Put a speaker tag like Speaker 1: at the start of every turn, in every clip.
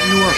Speaker 1: You were.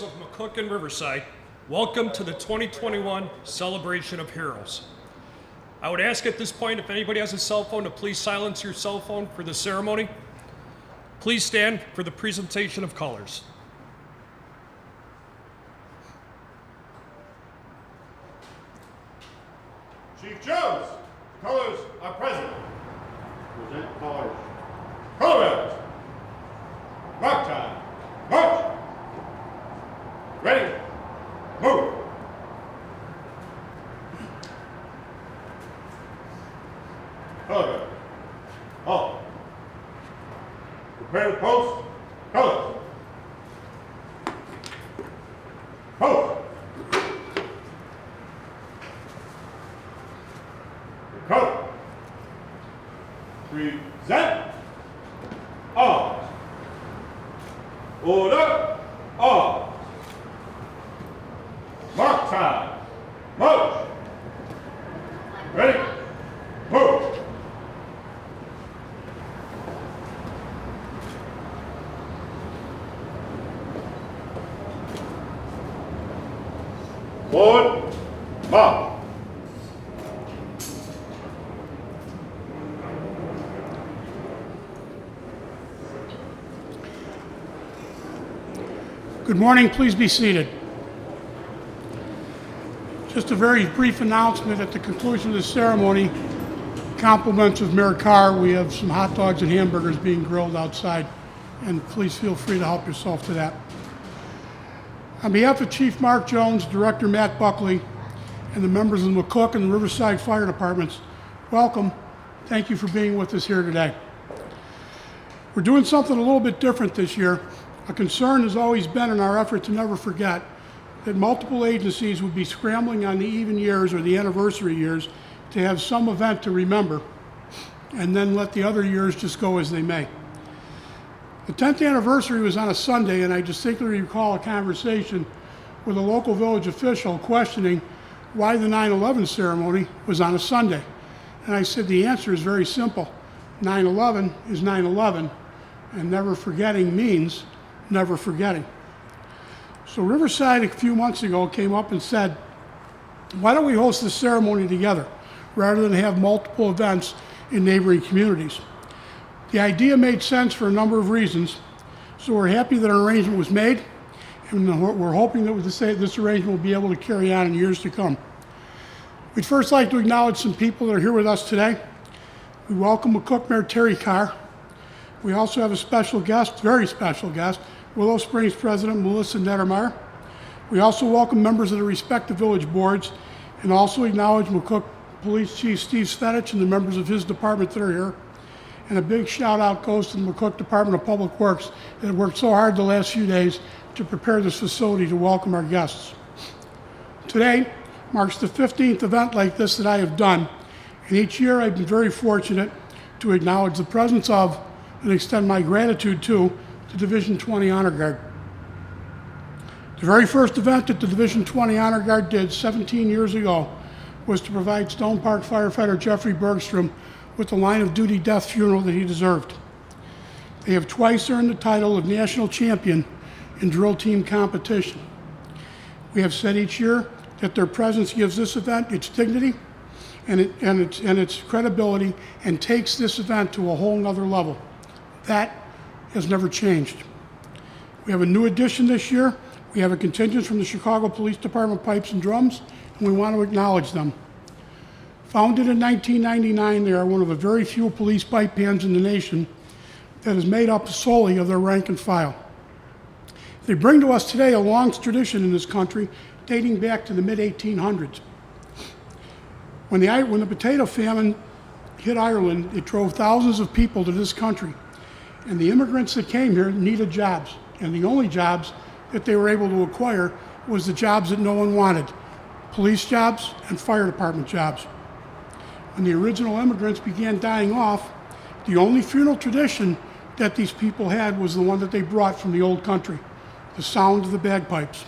Speaker 2: Of McCook and Riverside, welcome to the 2021 Celebration of Heroes. I would ask at this point if anybody has a cell phone to please silence your cell phone for the ceremony. Please stand for the presentation of colors.
Speaker 3: Chief Jones, colors are present. Present colors. Colors. Mark time. March. Ready, move. Color. Halt. Prepare to post. Colors. Post. Color. Present. Arms. Order. Arms. Mark time. March. Ready? Move. Forward. March.
Speaker 1: Good morning. Please be seated. Just a very brief announcement at the conclusion of the ceremony. Compliments of Mayor Carr. We have some hot dogs and hamburgers being grilled outside, and please feel free to help yourself to that. On behalf of Chief Mark Jones, Director Matt Buckley, and the members of the McCook and the Riverside Fire Departments, welcome. Thank you for being with us here today. We're doing something a little bit different this year. A concern has always been in our effort to never forget that multiple agencies would be scrambling on the even years or the anniversary years to have some event to remember, and then let the other years just go as they may. The 10th anniversary was on a Sunday, and I distinctly recall a conversation with a local village official questioning why the 9/11 ceremony was on a Sunday. And I said the answer is very simple. 9/11 is 9/11, and never forgetting means never forgetting. So Riverside a few months ago came up and said, why don't we host this ceremony together rather than have multiple events in neighboring communities? The idea made sense for a number of reasons, so we're happy that an arrangement was made, and we're hoping that this arrangement will be able to carry on in years to come. We'd first like to acknowledge some people that are here with us today. We welcome McCook Mayor Terry Carr. We also have a special guest, very special guest, Willow Springs President Melissa Nettermeyer. We also welcome members of the respective village boards, and also acknowledge McCook Police Chief Steve Svedich and the members of his department that are here. And a big shout out goes to the McCook Department of Public Works that have worked so hard the last few days to prepare this facility to welcome our guests. Today marks the 15th event like this that I have done, and each year I've been very fortunate to acknowledge the presence of and extend my gratitude to the Division 20 Honor Guard. The very first event that the Division 20 Honor Guard did 17 years ago was to provide Stone Park firefighter Jeffrey Bergstrom with the line of duty death funeral that he deserved. They have twice earned the title of national champion in drill team competition. We have said each year that their presence gives this event its dignity and its credibility and takes this event to a whole nother level. That has never changed. We have a new addition this year. We have a contingent from the Chicago Police Department Pipes and Drums, and we want to acknowledge them. Founded in 1999, they are one of the very few police pipe bands in the nation that is made up solely of their rank and file. They bring to us today a long tradition in this country dating back to the mid-1800s. When the potato famine hit Ireland, it drove thousands of people to this country. And the immigrants that came here needed jobs. And the only jobs that they were able to acquire was the jobs that no one wanted: police jobs and fire department jobs. When the original immigrants began dying off, the only funeral tradition that these people had was the one that they brought from the old country: the sound of the bagpipes.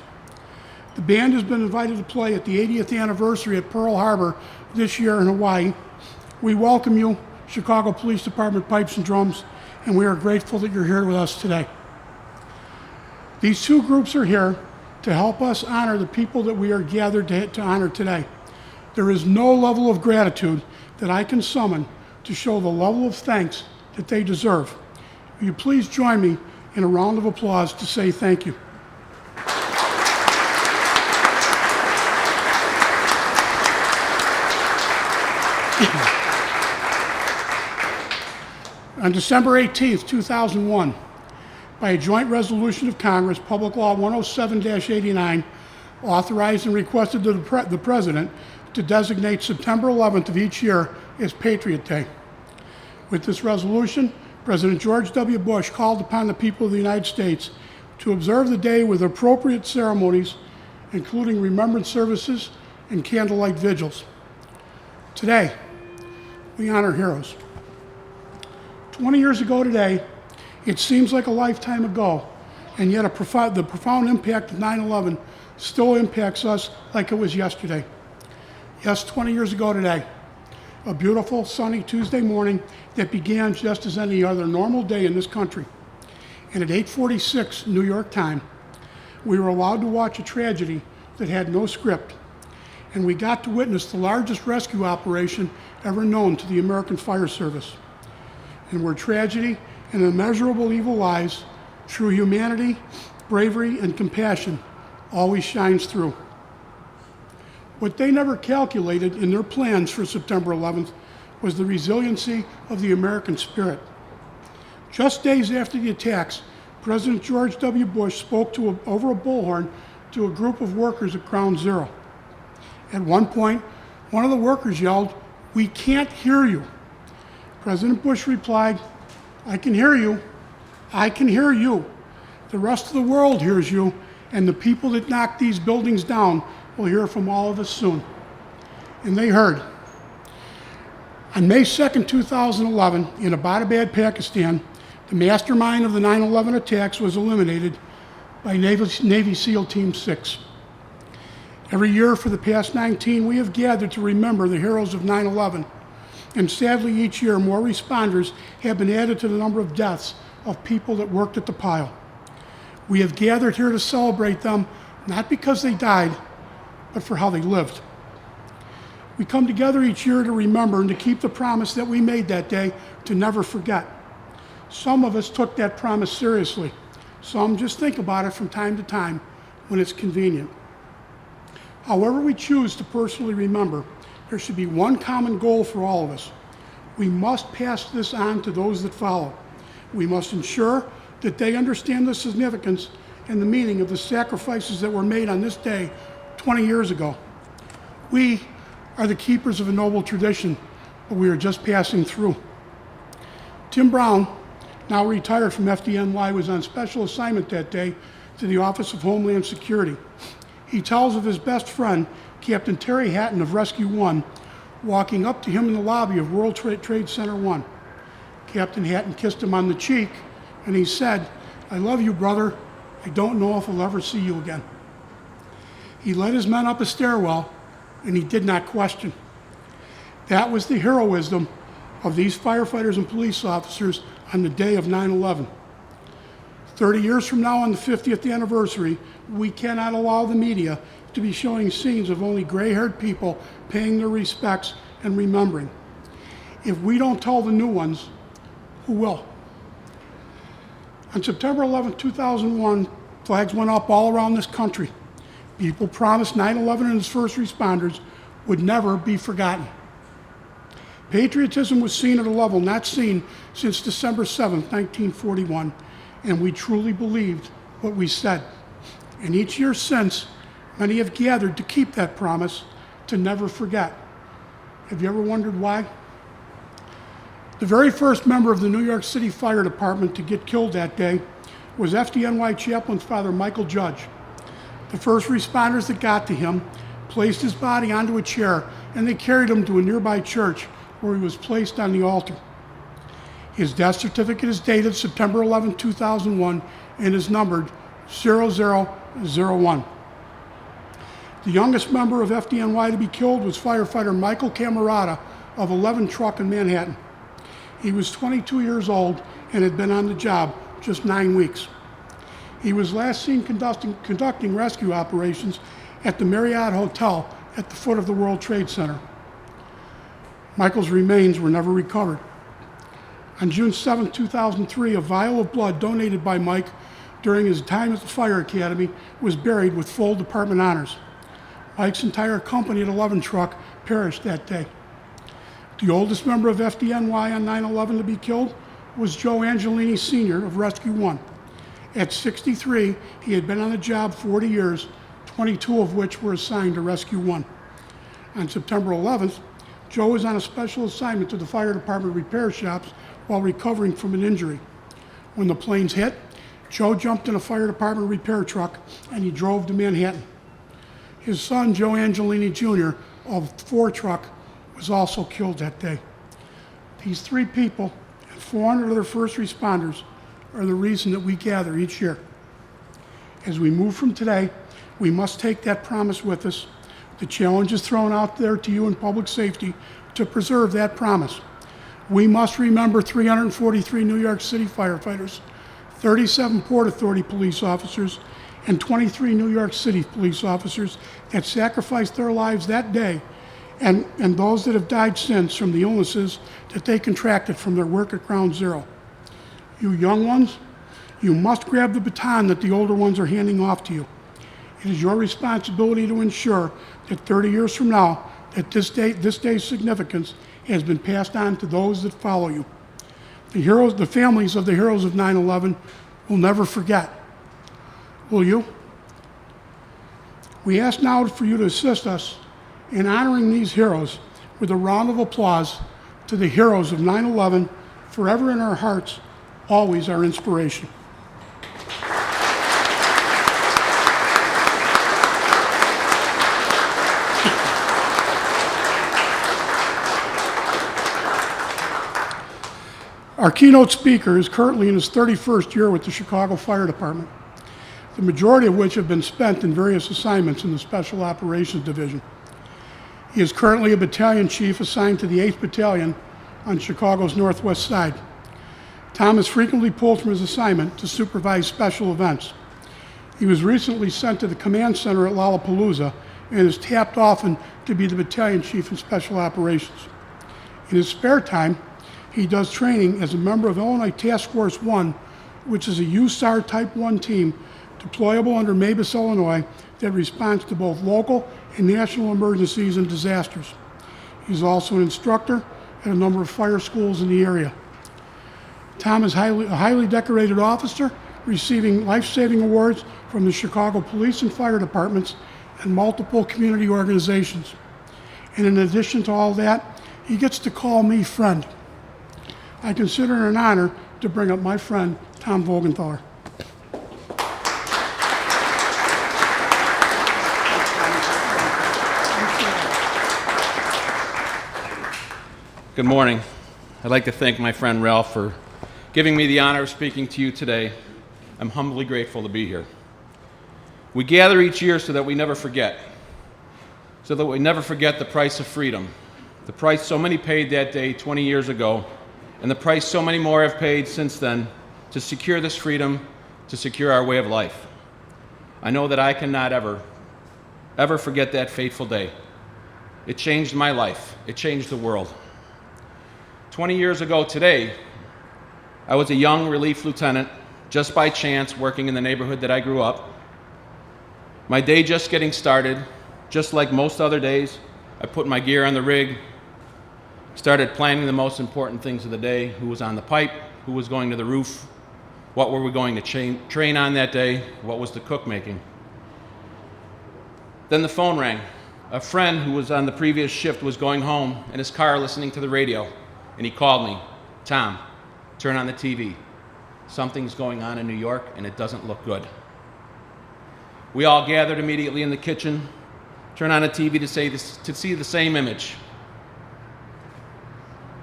Speaker 1: The band has been invited to play at the 80th anniversary at Pearl Harbor this year in Hawaii. We welcome you, Chicago Police Department Pipes and Drums, and we are grateful that you're here with us today. These two groups are here to help us honor the people that we are gathered to honor today. There is no level of gratitude that I can summon to show the level of thanks that they deserve. Will you please join me in a round of applause to say thank you. On December 18th, 2001, by a joint resolution of Congress, Public Law 107-89 authorized and requested the President to designate September 11th of each year as Patriot Day. With this resolution, President George W. Bush called upon the people of the United States to observe the day with appropriate ceremonies, including remembrance services and candlelight vigils. Today, we honor heroes. 20 years ago today, it seems like a lifetime ago, and yet the profound impact of 9/11 still impacts us like it was yesterday. Yes, 20 years ago today, a beautiful sunny Tuesday morning that began just as any other normal day in this country. And at 8:46 New York time, we were allowed to watch a tragedy that had no script, and we got to witness the largest rescue operation ever known to the American Fire Service. And where tragedy and immeasurable evil lies, true humanity, bravery, and compassion always shines through. What they never calculated in their plans for September 11th was the resiliency of the American spirit. Just days after the attacks, President George W. Bush spoke over a bullhorn to a group of workers at Ground Zero. At one point, one of the workers yelled, "We can't hear you." President Bush replied, "I can hear you. I can hear you. The rest of the world hears you, and the people that knocked these buildings down will hear from all of us soon." And they heard. On May 2nd, 2011, in Abbottabad, Pakistan, the mastermind of the 9/11 attacks was eliminated by Navy SEAL Team 6. Every year for the past 19, we have gathered to remember the heroes of 9/11. And sadly, each year, more responders have been added to the number of deaths of people that worked at the pile. We have gathered here to celebrate them, not because they died, but for how they lived. We come together each year to remember and to keep the promise that we made that day to never forget. Some of us took that promise seriously. Some just think about it from time to time when it's convenient. However we choose to personally remember, there should be one common goal for all of us. We must pass this on to those that follow. We must ensure that they understand the significance and the meaning of the sacrifices that were made on this day 20 years ago. We are the keepers of a noble tradition, but we are just passing through. Tim Brown, now retired from FDNY, was on special assignment that day to the Office of Homeland Security. He tells of his best friend, Captain Terry Hatton of Rescue 1, walking up to him in the lobby of World Trade Center 1. Captain Hatton kissed him on the cheek, and he said, I love you, brother. I don't know if I'll ever see you again. He led his men up a stairwell, and he did not question. That was the heroism of these firefighters and police officers on the day of 9/11. 30 years from now, on the 50th anniversary, we cannot allow the media to be showing scenes of only gray-haired people paying their respects and remembering. If we don't tell the new ones, who will? On September 11, 2001, flags went up all around this country. People promised 9/11 and its first responders would never be forgotten. Patriotism was seen at a level not seen since December 7, 1941, and we truly believed what we said. And each year since, many have gathered to keep that promise, to never forget. Have you ever wondered why? The very first member of the New York City Fire Department to get killed that day was FDNY Chaplain's father, Michael Judge. The first responders that got to him placed his body onto a chair, and they carried him to a nearby church where he was placed on the altar. His death certificate is dated September 11, 2001, and is numbered 0001. The youngest member of FDNY to be killed was firefighter Michael Camarata of 11 Truck in Manhattan. He was 22 years old and had been on the job just 9 weeks. He was last seen conducting rescue operations at the Marriott Hotel at the foot of the World Trade Center. Michael's remains were never recovered. On June 7, 2003, a vial of blood donated by Mike during his time at the Fire Academy was buried with full department honors. Mike's entire company at 11 Truck perished that day. The oldest member of FDNY on 9/11 to be killed was Joe Angelini Sr. of Rescue 1. At 63, he had been on the job 40 years, 22 of which were assigned to Rescue 1. On September 11th, Joe was on a special assignment to the fire department repair shops while recovering from an injury. When the planes hit, Joe jumped in a fire department repair truck and he drove to Manhattan. His son, Joe Angelini Jr. of 4 Truck, was also killed that day. These 3 people and 400 other first responders are the reason that we gather each year. As we move from today, we must take that promise with us. The challenge is thrown out there to you in public safety to preserve that promise. We must remember 343 New York City firefighters, 37 Port Authority police officers, and 23 New York City police officers that sacrificed their lives that day, and those that have died since from the illnesses that they contracted from their work at Ground Zero. You young ones, you must grab the baton that the older ones are handing off to you. It is your responsibility to ensure that 30 years from now, that this day's significance has been passed on to those that follow you. The families of the heroes of 9/11 will never forget. Will you? We ask now for you to assist us in honoring these heroes with a round of applause to the heroes of 9/11, forever in our hearts, always our inspiration. Our keynote speaker is currently in his 31st year with the Chicago Fire Department, the majority of which have been spent in various assignments in the Special Operations Division. He is currently a battalion chief assigned to the 8th Battalion on Chicago's northwest side. Tom is frequently pulled from his assignment to supervise special events. He was recently sent to the command center at Lollapalooza and is tapped often to be the battalion chief in special operations. In his spare time, he does training as a member of Illinois Task Force 1, which is a USAR Type 1 team deployable under Mabus, Illinois, that responds to both local and national emergencies and disasters. He's also an instructor at a number of fire schools in the area. Tom is a highly decorated officer, receiving life-saving awards from the Chicago Police and Fire Departments and multiple community organizations. And in addition to all that, he gets to call me friend. I consider it an honor to bring up my friend, Tom Vogenthaler.
Speaker 4: Good morning. I'd like to thank my friend Ralph for giving me the honor of speaking to you today. I'm humbly grateful to be here. We gather each year so that we never forget. So that we never forget the price of freedom. The price so many paid that day 20 years ago, and the price so many more have paid since then to secure this freedom, to secure our way of life. I know that I cannot ever forget that fateful day. It changed my life. It changed the world. 20 years ago today, I was a young relief lieutenant, just by chance working in the neighborhood that I grew up. My day just getting started, just like most other days. I put my gear on the rig, started planning the most important things of the day: who was on the pipe, who was going to the roof, what were we going to train on that day, what was the cook making. Then the phone rang. A friend who was on the previous shift was going home in his car listening to the radio, and he called me. "Tom, turn on the TV. Something's going on in New York, and it doesn't look good." We all gathered immediately in the kitchen, turned on the TV to see the same image.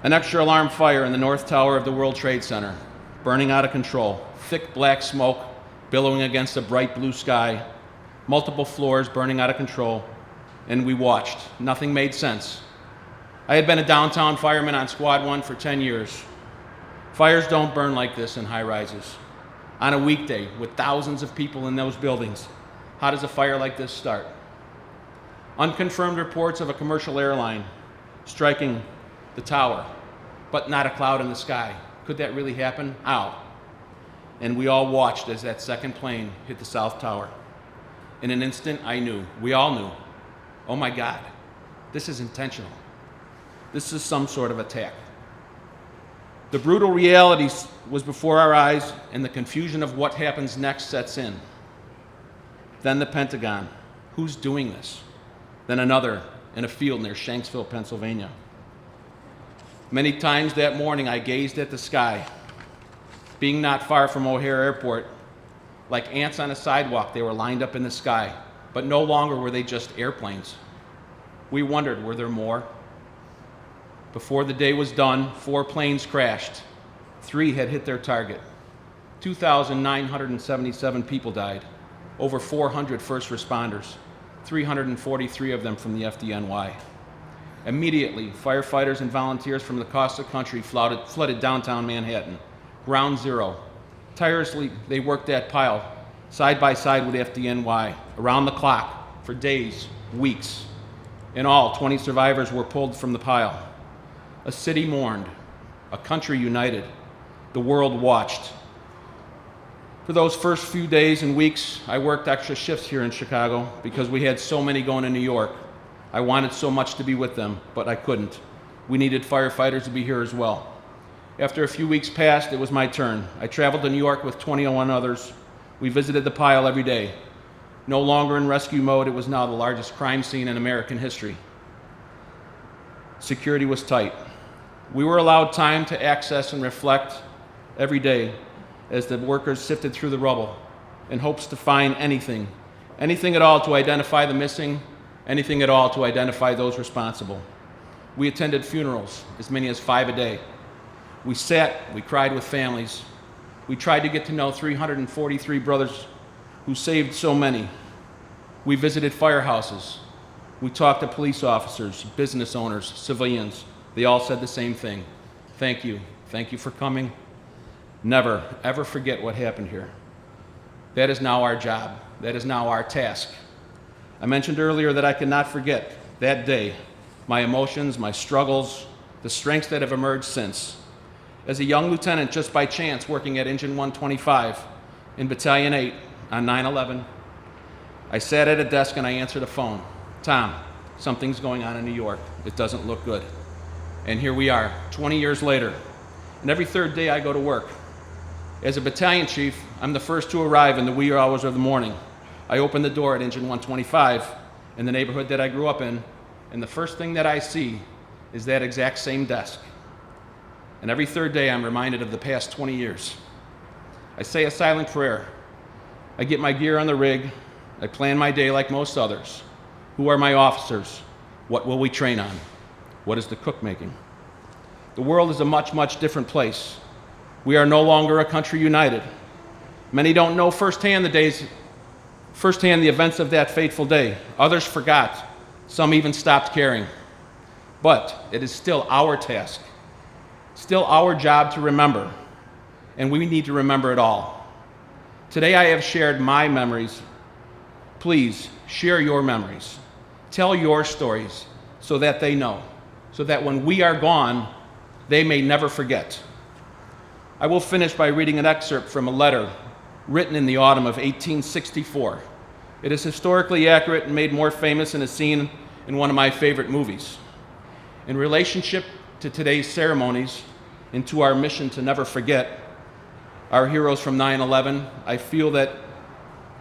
Speaker 4: An extra alarm fire in the North Tower of the World Trade Center, burning out of control, thick black smoke billowing against a bright blue sky, multiple floors burning out of control, and we watched. Nothing made sense. I had been a downtown fireman on Squad 1 for 10 years. Fires don't burn like this in high rises. On a weekday, with thousands of people in those buildings, how does a fire like this start? Unconfirmed reports of a commercial airline striking the tower, but not a cloud in the sky. Could that really happen? How? And we all watched as that second plane hit the South Tower. In an instant, I knew, we all knew, oh my God, this is intentional. This is some sort of attack. The brutal reality was before our eyes, and the confusion of what happens next sets in. Then the Pentagon. Who's doing this? Then another in a field near Shanksville, Pennsylvania. Many times that morning, I gazed at the sky. Being not far from O'Hare Airport, like ants on a sidewalk, they were lined up in the sky, but no longer were they just airplanes. We wondered, were there more? Before the day was done, 4 planes crashed. 3 had hit their target. 2,977 people died. Over 400 first responders, 343 of them from the FDNY. Immediately, firefighters and volunteers from across the country flooded downtown Manhattan, ground zero. Tirelessly, they worked that pile, side by side with FDNY, around the clock, for days, weeks. In all, 20 survivors were pulled from the pile. A city mourned, a country united, the world watched. For those first few days and weeks, I worked extra shifts here in Chicago because we had so many going to New York. I wanted so much to be with them, but I couldn't. We needed firefighters to be here as well. After a few weeks passed, it was my turn. I traveled to New York with 21 others. We visited the pile every day. No longer in rescue mode, it was now the largest crime scene in American history. Security was tight. We were allowed time to access and reflect every day as the workers sifted through the rubble in hopes to find anything at all to identify the missing, anything at all to identify those responsible. We attended funerals, as many as 5 a day. We sat, we cried with families. We tried to get to know 343 brothers who saved so many. We visited firehouses. We talked to police officers, business owners, civilians. They all said the same thing. Thank you. Thank you for coming. Never, ever forget what happened here. That is now our job. That is now our task. I mentioned earlier that I cannot forget that day, my emotions, my struggles, the strengths that have emerged since. As a young lieutenant, just by chance, working at Engine 125 in Battalion 8 on 9/11, I sat at a desk and I answered a phone. Tom, something's going on in New York. It doesn't look good. And here we are, 20 years later. And every third day I go to work. As a battalion chief, I'm the first to arrive in the wee hours of the morning. I open the door at Engine 125 in the neighborhood that I grew up in, and the first thing that I see is that exact same desk. And every third day I'm reminded of the past 20 years. I say a silent prayer. I get my gear on the rig. I plan my day like most others. Who are my officers? What will we train on? What is the cook making? The world is a much, much different place. We are no longer a country united. Many don't know firsthand the events of that fateful day. Others forgot. Some even stopped caring. But it is still our task, still our job to remember, and we need to remember it all. Today I have shared my memories. Please share your memories. Tell your stories so that they know, so that when we are gone, they may never forget. I will finish by reading an excerpt from a letter written in the autumn of 1864. It is historically accurate and made more famous in a scene in one of my favorite movies. In relationship to today's ceremonies and to our mission to never forget our heroes from 9/11, I feel that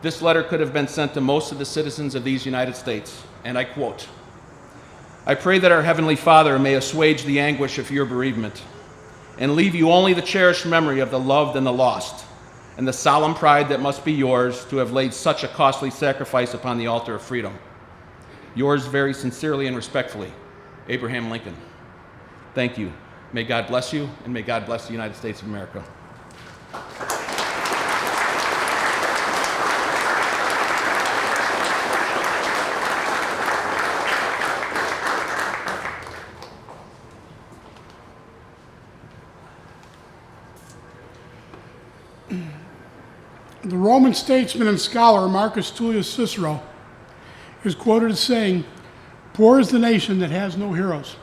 Speaker 4: this letter could have been sent to most of the citizens of these United States, and I quote, "I pray that our Heavenly Father may assuage the anguish of your bereavement and leave you only the cherished memory of the loved and the lost, and the solemn pride that must be yours to have laid such a costly sacrifice upon the altar of freedom. Yours very sincerely and respectfully, Abraham Lincoln." Thank you. May God bless you, and may God bless the United States of America.
Speaker 1: The Roman statesman and scholar Marcus Tullius Cicero is quoted as saying, "Poor is the nation that has no heroes,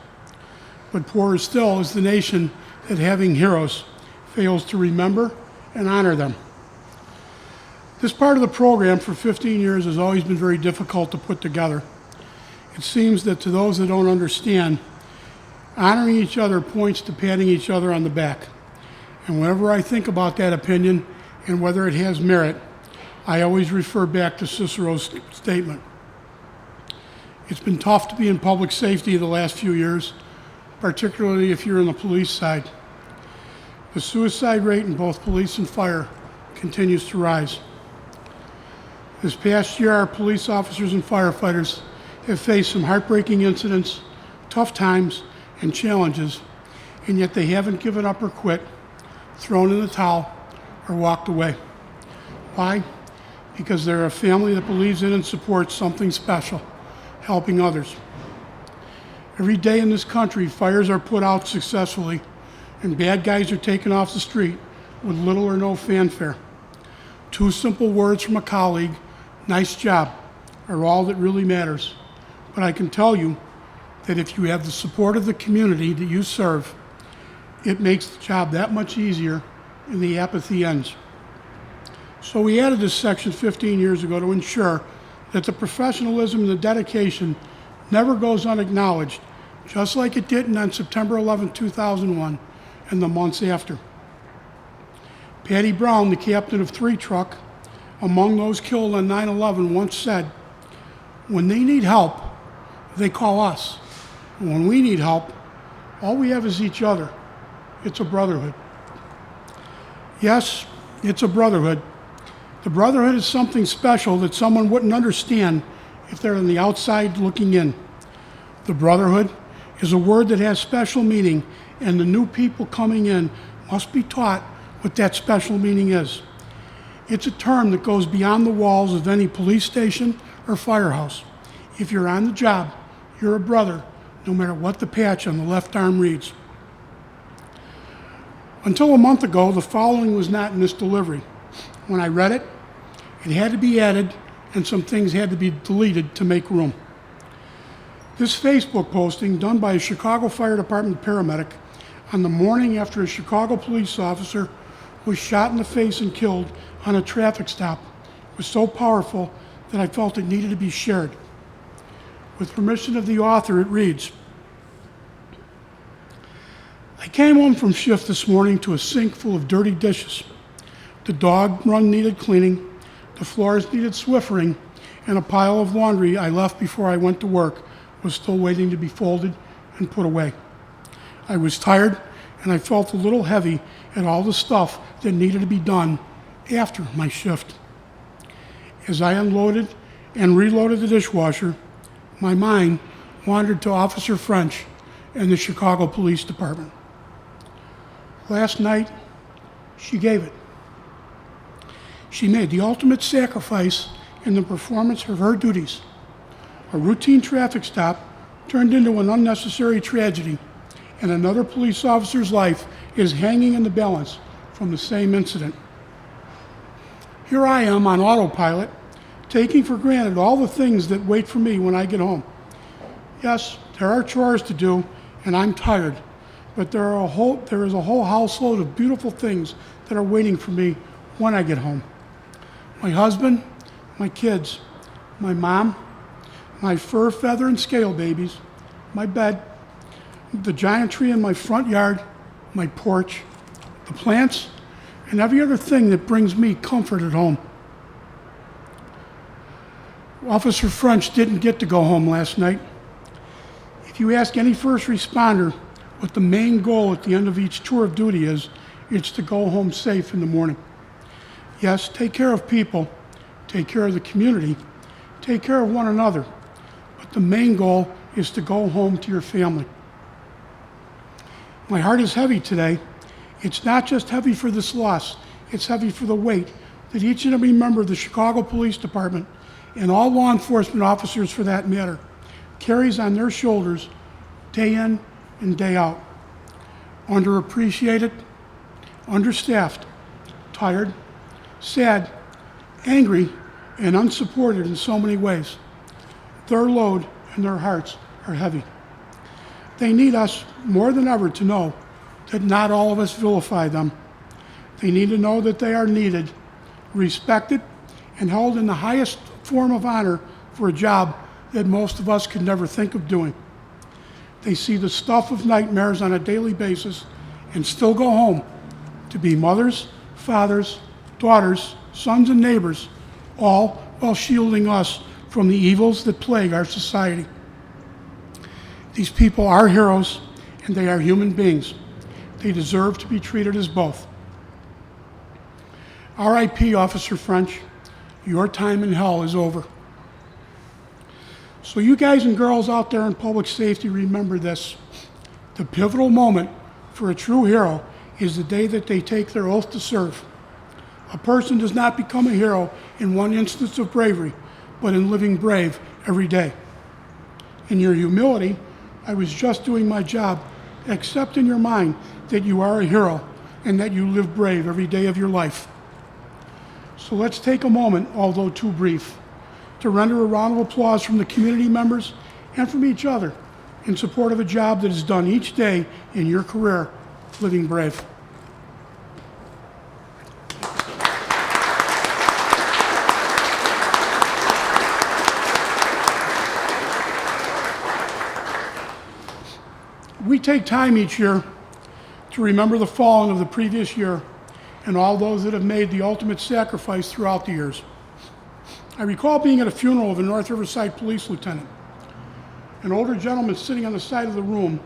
Speaker 1: but poorer still is the nation that, having heroes, fails to remember and honor them." This part of the program for 15 years has always been very difficult to put together. It seems that to those that don't understand, honoring each other points to patting each other on the back. And whenever I think about that opinion and whether it has merit, I always refer back to Cicero's statement. It's been tough to be in public safety the last few years, particularly if you're on the police side. The suicide rate in both police and fire continues to rise. This past year, our police officers and firefighters have faced some heartbreaking incidents, tough times, and challenges, and yet they haven't given up or quit, thrown in the towel, or walked away. Why? Because they're a family that believes in and supports something special, helping others. Every day in this country, fires are put out successfully, and bad guys are taken off the street with little or no fanfare. 2 simple words from a colleague, "Nice job," are all that really matters. But I can tell you that if you have the support of the community that you serve, it makes the job that much easier and the apathy ends. So we added this section 15 years ago to ensure that the professionalism and the dedication never goes unacknowledged, just like it didn't on September 11, 2001, and the months after. Patty Brown, the captain of 3 Truck, among those killed on 9/11, once said, "When they need help, they call us. And when we need help, all we have is each other. It's a brotherhood." Yes, it's a brotherhood. The brotherhood is something special that someone wouldn't understand if they're on the outside looking in. The brotherhood is a word that has special meaning, and the new people coming in must be taught what that special meaning is. It's a term that goes beyond the walls of any police station or firehouse. If you're on the job, you're a brother, no matter what the patch on the left arm reads. Until a month ago, the following was not in this delivery. When I read it, it had to be added, and some things had to be deleted to make room. This Facebook posting, done by a Chicago Fire Department paramedic on the morning after a Chicago police officer was shot in the face and killed on a traffic stop, was so powerful that I felt it needed to be shared. With permission of the author, it reads, "I came home from shift this morning to a sink full of dirty dishes. The dog run needed cleaning, the floors needed Swiffering, and a pile of laundry I left before I went to work was still waiting to be folded and put away. I was tired, and I felt a little heavy at all the stuff that needed to be done after my shift. As I unloaded and reloaded the dishwasher, my mind wandered to Officer French and the Chicago Police Department. Last night, she gave it. She made the ultimate sacrifice in the performance of her duties. A routine traffic stop turned into an unnecessary tragedy, and another police officer's life is hanging in the balance from the same incident. Here I am on autopilot, taking for granted all the things that wait for me when I get home. Yes, there are chores to do, and I'm tired, but there is a whole household of beautiful things that are waiting for me when I get home. My husband, my kids, my mom, my fur, feather, and scale babies, my bed, the giant tree in my front yard, my porch, the plants, and every other thing that brings me comfort at home. Officer French didn't get to go home last night. If you ask any first responder what the main goal at the end of each tour of duty is, it's to go home safe in the morning. Yes, take care of people, take care of the community, take care of one another, but the main goal is to go home to your family. My heart is heavy today. It's not just heavy for this loss, it's heavy for the weight that each and every member of the Chicago Police Department, and all law enforcement officers for that matter, carries on their shoulders day in and day out. Underappreciated, understaffed, tired, sad, angry, and unsupported in so many ways. Their load and their hearts are heavy. They need us more than ever to know that not all of us vilify them. They need to know that they are needed, respected, and held in the highest form of honor for a job that most of us could never think of doing. They see the stuff of nightmares on a daily basis and still go home to be mothers, fathers, daughters, sons, and neighbors, all while shielding us from the evils that plague our society. These people are heroes, and they are human beings. They deserve to be treated as both. R.I.P. Officer French, your time in hell is over. So you guys and girls out there in public safety, remember this. The pivotal moment for a true hero is the day that they take their oath to serve. A person does not become a hero in one instance of bravery, but in living brave every day. In your humility, I was just doing my job. Accept in your mind that you are a hero and that you live brave every day of your life. So let's take a moment, although too brief, to render a round of applause from the community members and from each other in support of a job that is done each day in your career, living brave. We take time each year to remember the fallen of the previous year and all those that have made the ultimate sacrifice throughout the years. I recall being at a funeral of a North Riverside police lieutenant. An older gentleman sitting on the side of the room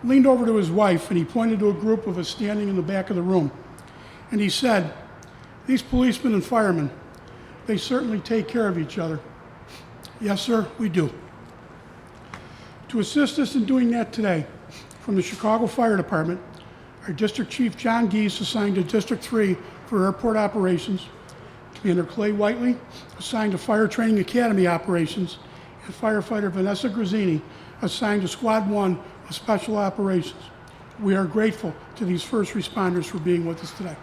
Speaker 1: leaned over to his wife and he pointed to a group of us standing in the back of the room. And he said, "These policemen and firemen, they certainly take care of each other." Yes, sir, we do. To assist us in doing that today, from the Chicago Fire Department, our District Chief John Geese assigned to District 3 for airport operations, Commander Clay Whiteley assigned to Fire Training Academy operations, and firefighter Vanessa Grazzini assigned to Squad 1 of Special Operations. We are grateful to these first responders for being with us today.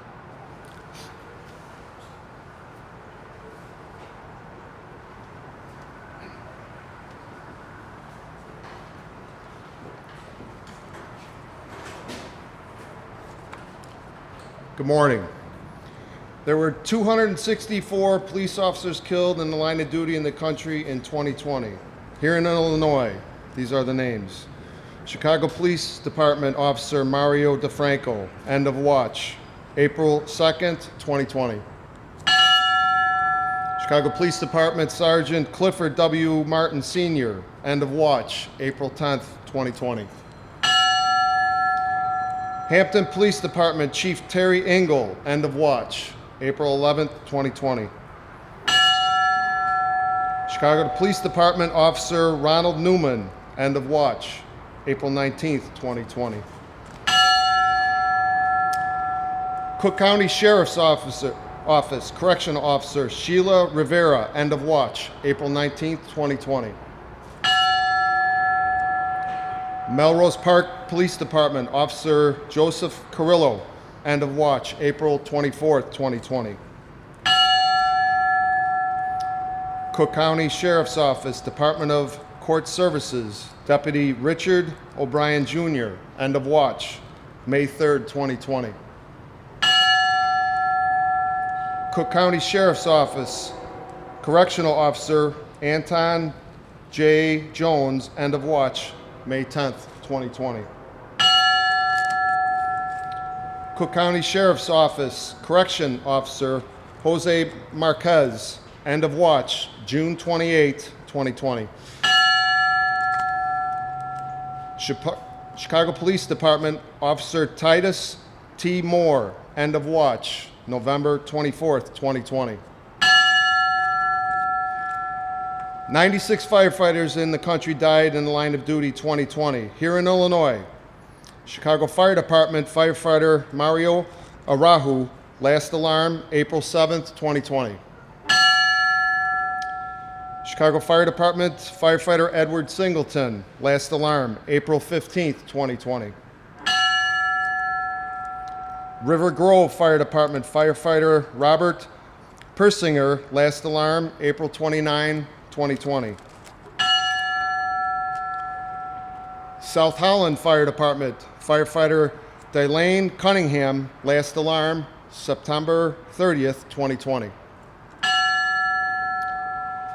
Speaker 5: Good morning. There were 264 police officers killed in the line of duty in the country in 2020. Here in Illinois, these are the names. Chicago Police Department Officer Mario DeFranco, end of watch, April 2nd, 2020. Chicago Police Department Sergeant Clifford W. Martin Sr., end of watch, April 10th, 2020. Hampton Police Department Chief Terry Engel, end of watch, April 11th, 2020. Chicago Police Department Officer Ronald Newman, end of watch, April 19th, 2020. Cook County Sheriff's Officer Office, Correctional Officer Sheila Rivera, end of watch, April 19th, 2020. Melrose Park Police Department, Officer Joseph Carrillo, end of watch, April 24th, 2020. Cook County Sheriff's Office, Department of Court Services, Deputy Richard O'Brien Jr., end of watch, May 3rd, 2020. Cook County Sheriff's Office, Correctional Officer Anton J. Jones, end of watch, May 10th, 2020. Cook County Sheriff's Office, Correction Officer Jose Marquez, end of watch, June 28, 2020. Chicago Police Department, Officer Titus T. Moore, end of watch, November 24th, 2020. 96 firefighters in the country died in the line of duty 2020. Here in Illinois, Chicago Fire Department firefighter Mario Arahu, last alarm April 7th, 2020. Chicago Fire Department firefighter Edward Singleton, last alarm April 15th, 2020. River Grove Fire Department firefighter Robert Persinger, last alarm April 29, 2020. South Holland Fire Department firefighter Dylane Cunningham, last alarm September 30th, 2020.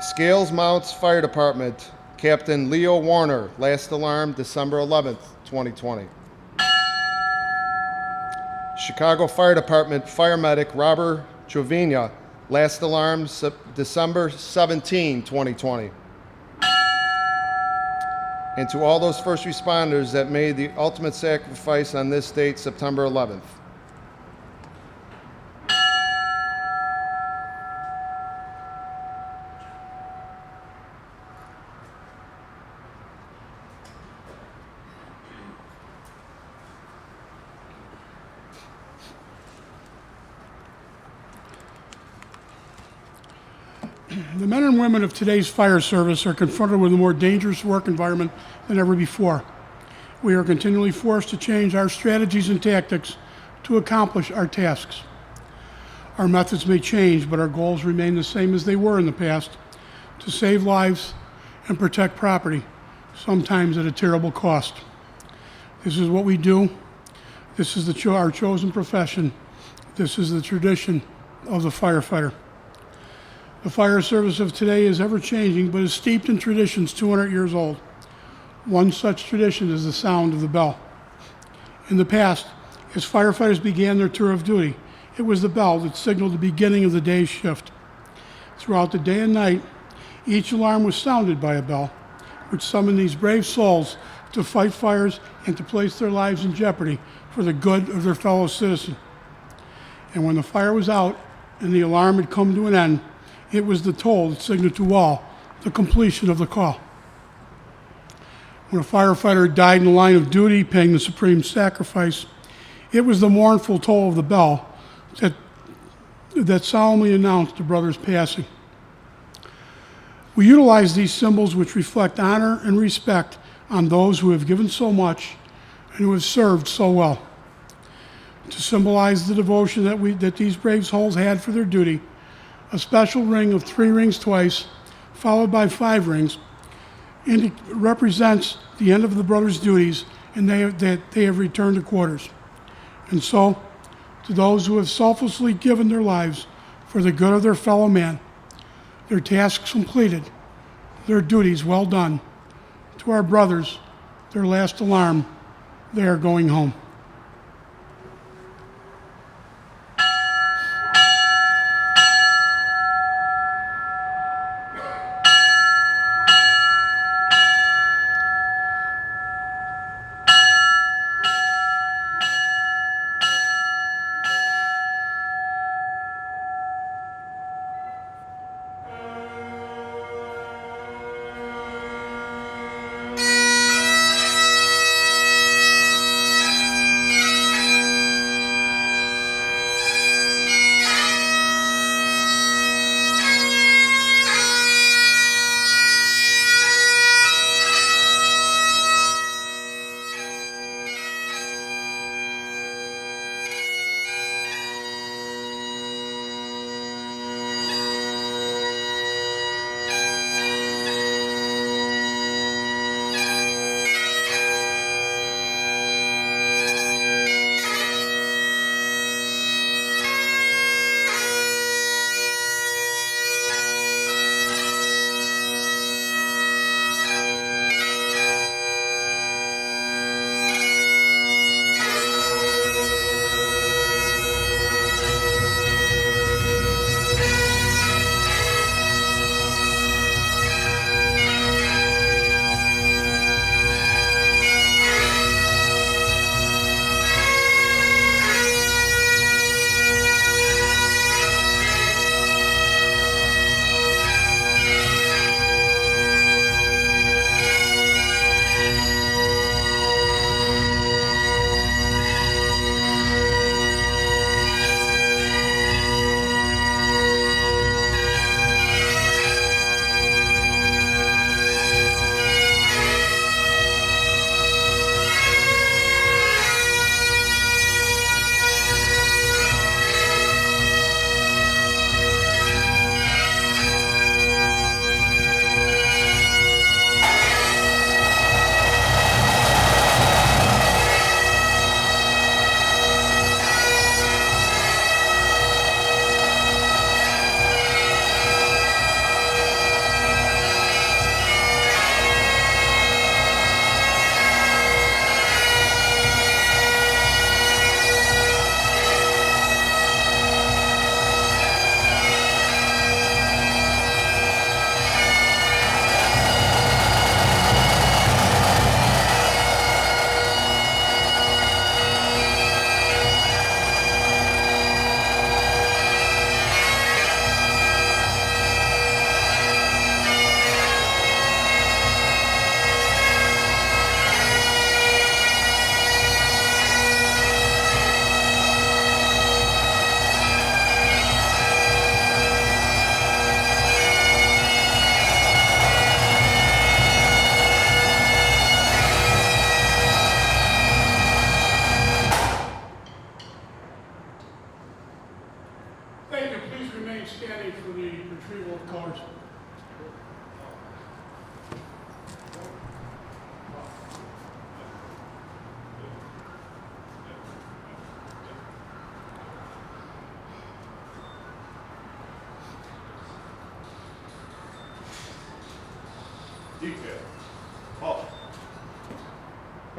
Speaker 5: Scales Mounts Fire Department Captain Leo Warner, last alarm December 11th, 2020. Chicago Fire Department Fire Medic Robert Trevina, last alarm December 17, 2020. And to all those first responders that made the ultimate sacrifice on this date, September 11th.
Speaker 1: The men and women of today's fire service are confronted with a more dangerous work environment than ever before. We are continually forced to change our strategies and tactics to accomplish our tasks. Our methods may change, but our goals remain the same as they were in the past: to save lives and protect property, sometimes at a terrible cost. This is what we do. This is our chosen profession. This is the tradition of the firefighter. The fire service of today is ever-changing, but is steeped in traditions 200 years old. One such tradition is the sound of the bell. In the past, as firefighters began their tour of duty, it was the bell that signaled the beginning of the day's shift. Throughout the day and night, each alarm was sounded by a bell, which summoned these brave souls to fight fires and to place their lives in jeopardy for the good of their fellow citizen. And when the fire was out and the alarm had come to an end, it was the toll that signaled to all the completion of the call. When a firefighter died in the line of duty, paying the supreme sacrifice, it was the mournful toll of the bell that solemnly announced the brother's passing. We utilize these symbols which reflect honor and respect on those who have given so much and who have served so well. To symbolize the devotion that these brave souls had for their duty, a special ring of 3 rings twice, followed by 5 rings, represents the end of the brother's duties and that they have returned to quarters. And so, to those who have selflessly given their lives for the good of their fellow man, their tasks completed, their duties well done, to our brothers, their last alarm, they are going home.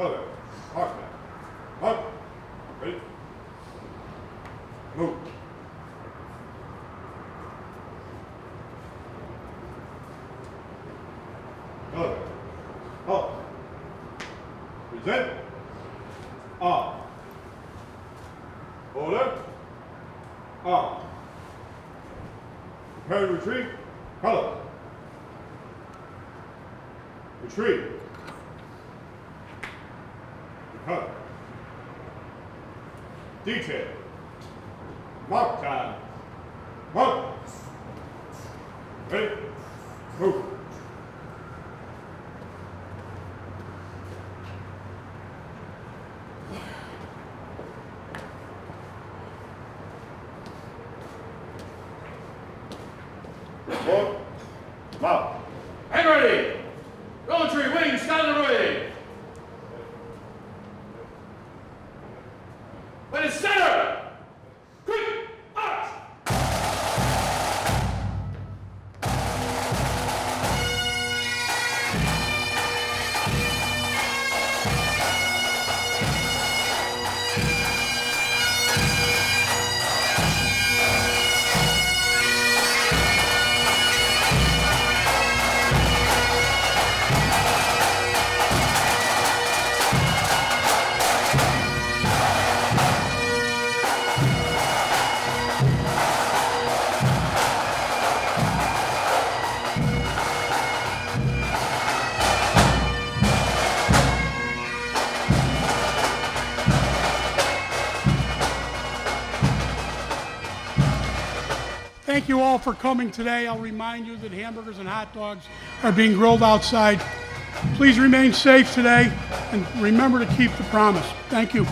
Speaker 3: Color. Mark time. Mark. Ready? Move. Color. Halt. Present. On. Order. On. Prepare to retreat. Color. Retreat. Cut. Detail. Mark time. Mark. Ready. Move. Forward. Mount.
Speaker 4: And ready! Military wing, stand away! But it's center! Quick! March!
Speaker 1: Thank you all for coming today. I'll remind you that hamburgers and hot dogs are being grilled outside. Please remain safe today and remember to keep the promise. Thank you.